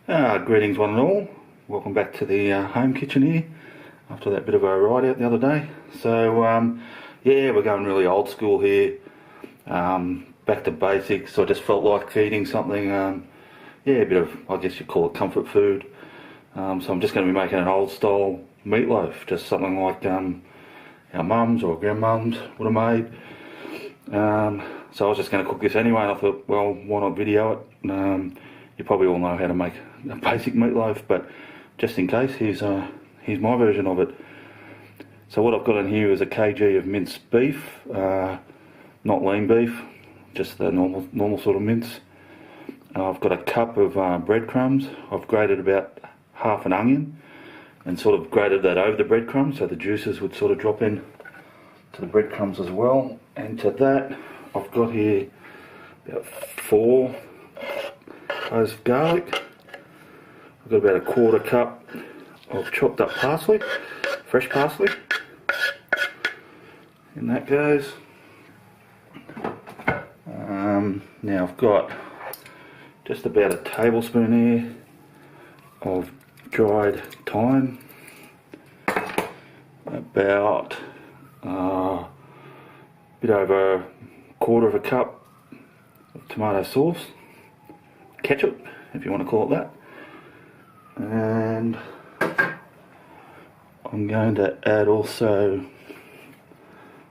Greetings one and all. Welcome back to the home kitchen here after that bit of a ride out the other day. So yeah, we're going really old school here, back to basics. I just felt like eating something, yeah, a bit of, I guess you'd call it comfort food. So I'm just going to be making an old style meatloaf, just something like our mums or grandmums would have made. So I was just going to cook this anyway, and I thought, well, why not video it? You probably all know how to make a basic meatloaf, but just in case, here's my version of it. So what I've got in here is a kg of minced beef, not lean beef, just the normal sort of mince. I've got a cup of breadcrumbs. I've grated about half an onion and sort of grated that over the breadcrumbs so the juices would sort of drop in to the breadcrumbs as well. And to that, I've got here about 4 cloves of garlic. I've got about a quarter cup of chopped up parsley, fresh parsley. And that goes. Now I've got just about a tablespoon here of dried thyme, about a bit over a quarter of a cup of tomato sauce, ketchup if you want to call it that, and I'm going to add also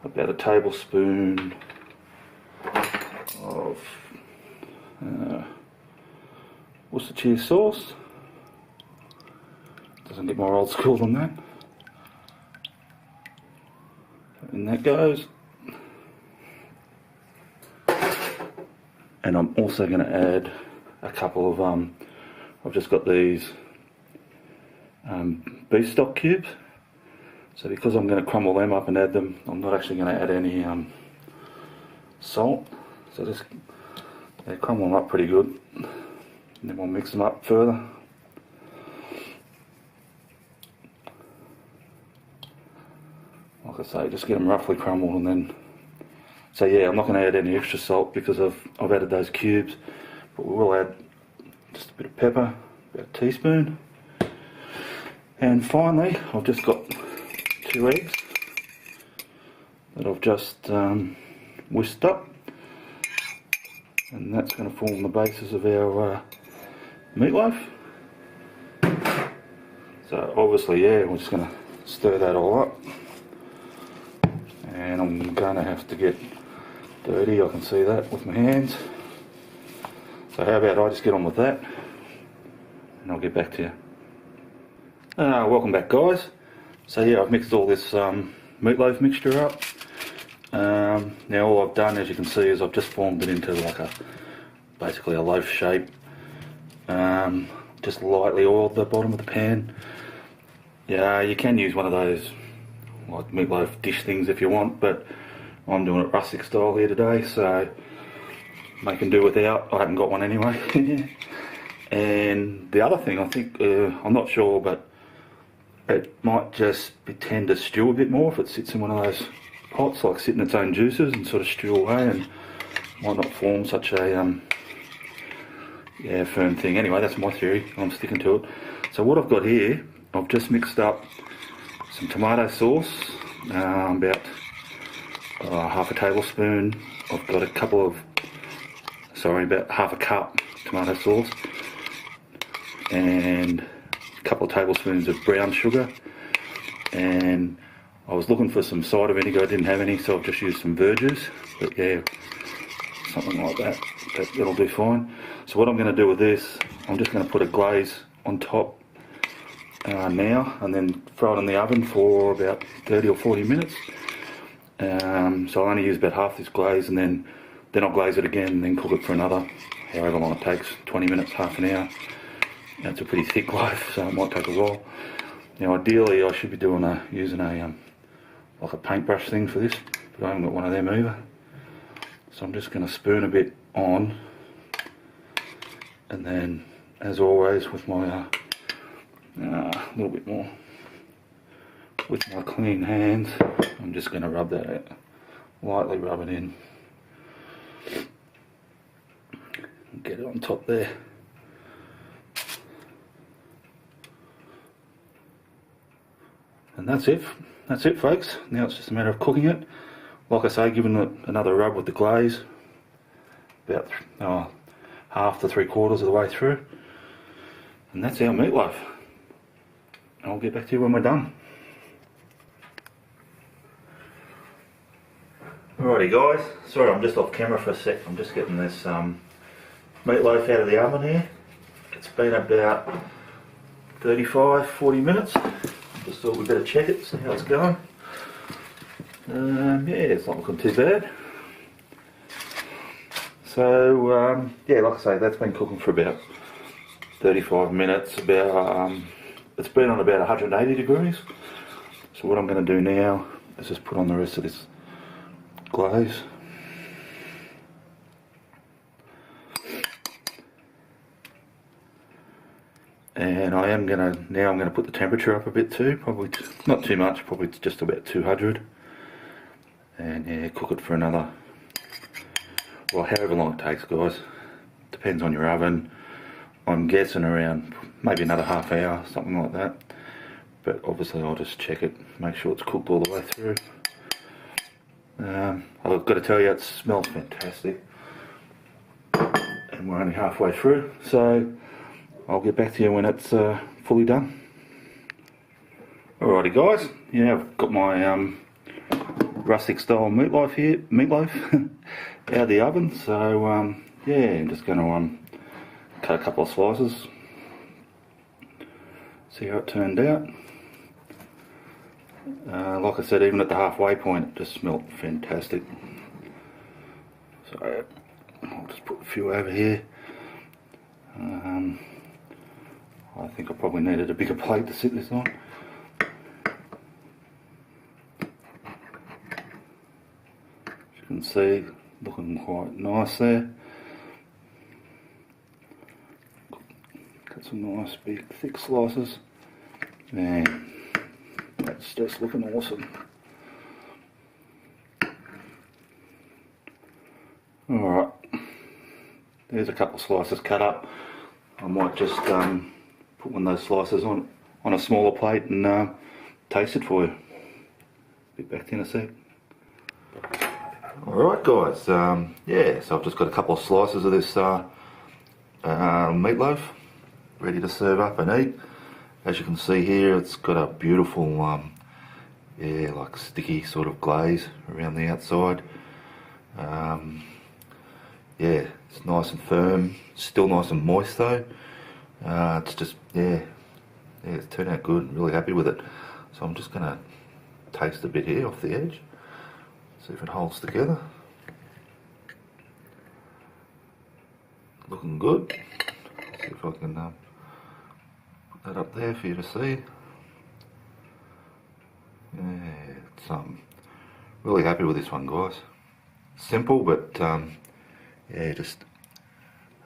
about a tablespoon of Worcestershire sauce. Doesn't get more old school than that. And that goes. And I'm also going to add a couple of, I've just got these beef stock cubes. So because I'm going to crumble them up and add them, I'm not actually going to add any salt. So just crumble them up pretty good. And then we'll mix them up further. Like I say, just get them roughly crumbled, and then, so yeah, I'm not going to add any extra salt because I've added those cubes, but we will add just a bit of pepper, about a teaspoon. And finally, I've just got 2 eggs that I've just whisked up, and that's going to form the basis of our meatloaf. So obviously, yeah, we're just going to stir that all up, and I'm going to have to get dirty, I can see that with my hands. So how about I just get on with that, and I'll get back to you. Welcome back, guys. So yeah, I've mixed all this meatloaf mixture up. Now all I've done, as you can see, is I've just formed it into like basically a loaf shape. Just lightly oiled the bottom of the pan. Yeah, you can use one of those like meatloaf dish things if you want, but I'm doing it rustic style here today, so make and do without. I haven't got one anyway. And the other thing, I think, I'm not sure, but it might just tend to stew a bit more if it sits in one of those pots, like sit in its own juices and sort of stew away, and might not form such a firm thing. Anyway, that's my theory. I'm sticking to it. So what I've got here, I've just mixed up some tomato sauce, about half a tablespoon. I've got about half a cup tomato sauce, and a couple of tablespoons of brown sugar. And I was looking for some cider vinegar, I didn't have any, so I've just used some verjuice. But yeah, something like that, that'll do fine. So what I'm going to do with this, I'm just going to put a glaze on top now, and then throw it in the oven for about 30 or 40 minutes. So I'll only use about half this glaze, and then I'll glaze it again and then cook it for another, however long it takes, 20 minutes, half an hour. It's a pretty thick loaf, so it might take a while. Now ideally I should be using a like a paintbrush thing for this, but I haven't got one of them either. So I'm just going to spoon a bit on, and then, as always, with my a little bit more with my clean hands, I'm just going to rub that out, lightly rub it in, and get it on top there. And that's it folks. Now it's just a matter of cooking it. Like I say, giving it another rub with the glaze, about half to 3/4 of the way through. And that's our meatloaf. I'll get back to you when we're done. Alrighty guys, sorry I'm just off camera for a sec. I'm just getting this meatloaf out of the oven here. It's been about 35-40 minutes. Just thought we'd better check it, see how it's going. Yeah, it's not looking too bad. So yeah, like I say, that's been cooking for about 35 minutes. It's been on about 180 degrees. So what I'm going to do now is just put on the rest of this glaze. And I'm going to put the temperature up a bit too, probably not too much, probably just about 200. And yeah, cook it for another, well, however long it takes guys. Depends on your oven. I'm guessing around maybe another half hour, something like that. But obviously I'll just check it, make sure it's cooked all the way through. I've got to tell you, it smells fantastic. And we're only halfway through, so I'll get back to you when it's fully done. Alrighty guys, yeah, I've got my rustic style meatloaf out of the oven. So yeah, I'm just going to cut a couple of slices, see how it turned out. Like I said, even at the halfway point, it just smelled fantastic. So I'll just put a few over here. I think I probably needed a bigger plate to sit this on. As you can see, looking quite nice there. Got some nice big thick slices, and that's just looking awesome. Alright, there's a couple of slices cut up. I might just put one of those slices on a smaller plate and taste it for you. Be back in a sec. Alright guys, yeah, so I've just got a couple of slices of this meatloaf ready to serve up and eat. As you can see here, it's got a beautiful, yeah, like sticky sort of glaze around the outside. Yeah, it's nice and firm, still nice and moist though. It's just, yeah, it's turned out good. I'm really happy with it. So I'm just gonna taste a bit here off the edge, see if it holds together. Looking good. See if I can put that up there for you to see. Yeah, it's really happy with this one, guys. Simple, but yeah, just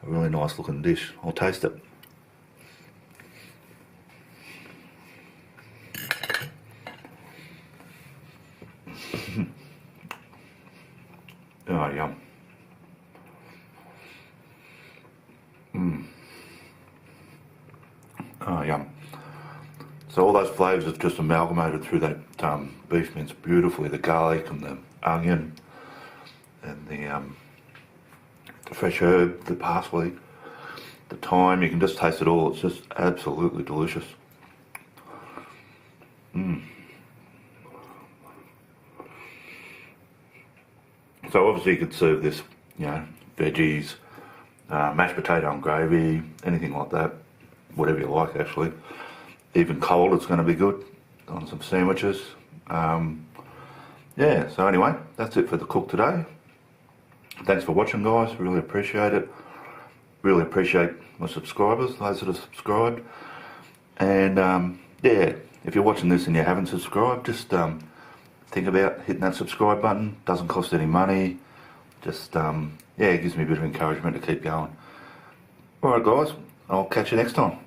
a really nice looking dish. I'll taste it. Oh, yum. Oh, yum. So all those flavours have just amalgamated through that beef mince beautifully. The garlic and the onion and the fresh herb, the parsley, the thyme. You can just taste it all. It's just absolutely delicious. So obviously you could serve this, you know, veggies, mashed potato and gravy, anything like that, whatever you like actually. Even cold, it's going to be good on some sandwiches. Yeah, so anyway, that's it for the cook today. Thanks for watching guys, really appreciate it. Really appreciate my subscribers, those that have subscribed. And yeah, if you're watching this and you haven't subscribed, just think about hitting that subscribe button. Doesn't cost any money. Just yeah, it gives me a bit of encouragement to keep going. Alright guys, I'll catch you next time.